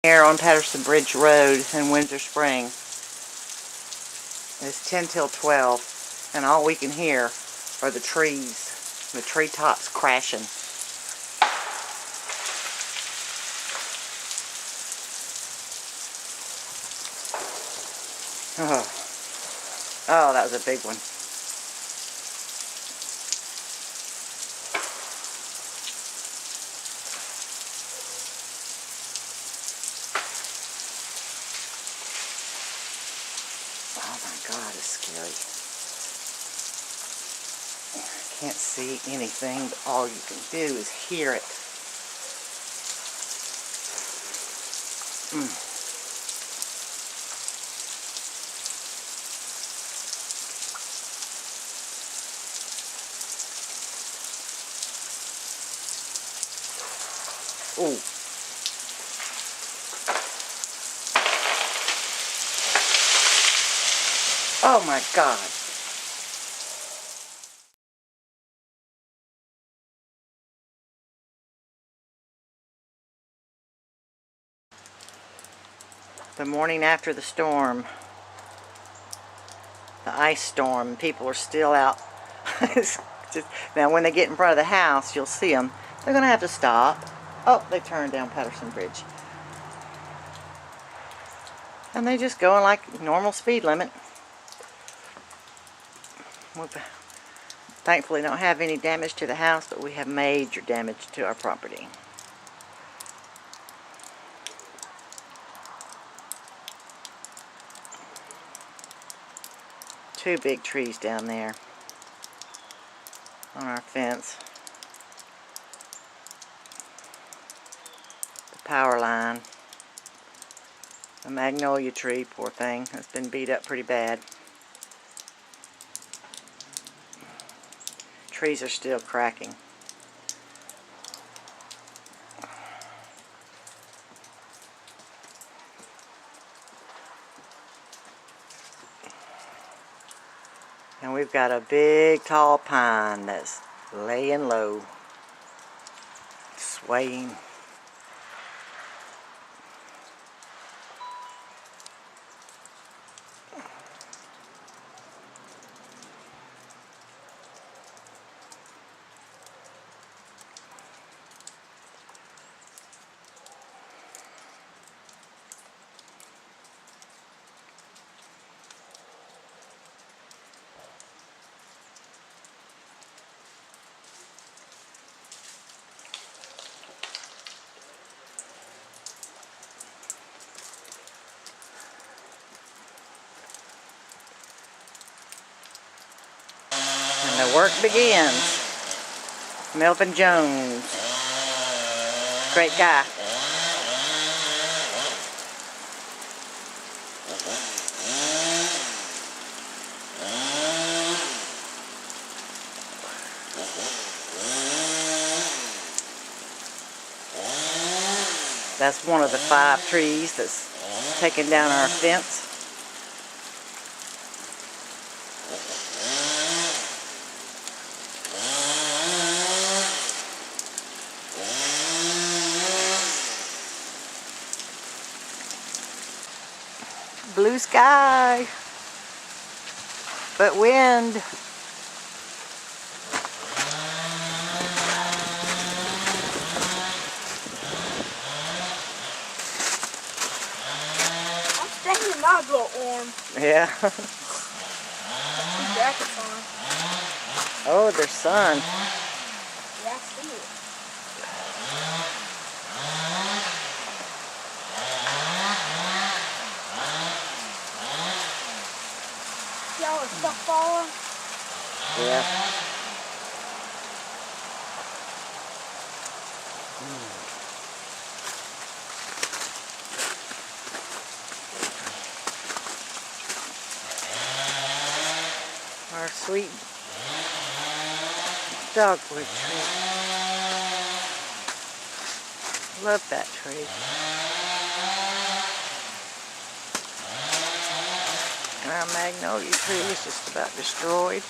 Here on Patterson Bridge Road in Windsor Spring. It's 10 till 12, and all we can hear are the trees, the treetops crashing. Oh, that was a big one. Oh my God, it's scary. I can't see anything, but all you can do is hear it. Ooh. Oh my God. The morning after the storm, the ice storm, people are still out. Now when they get in front of the house, you'll see them. They're going to have to stop. Oh, they turned down Patterson Bridge. And they just going like normal speed limit. We thankfully don't have any damage to the house, but we have major damage to our property. Two big trees down there on our fence. The power line. The magnolia tree, poor thing, has been beat up pretty bad. Trees are still cracking. And we've got a big tall pine that's laying low, swaying. And the work begins. Melvin Jones, great guy. That's one of the 5 trees that's taken down our fence. Blue sky, but wind. I'm staying in my little warm. Yeah. Two jackets on. Oh, there's sun. Yeah, I see it. See all the stuff falling? Yeah. Our sweet dogwood tree. Love that tree. And our magnolia tree is just about destroyed.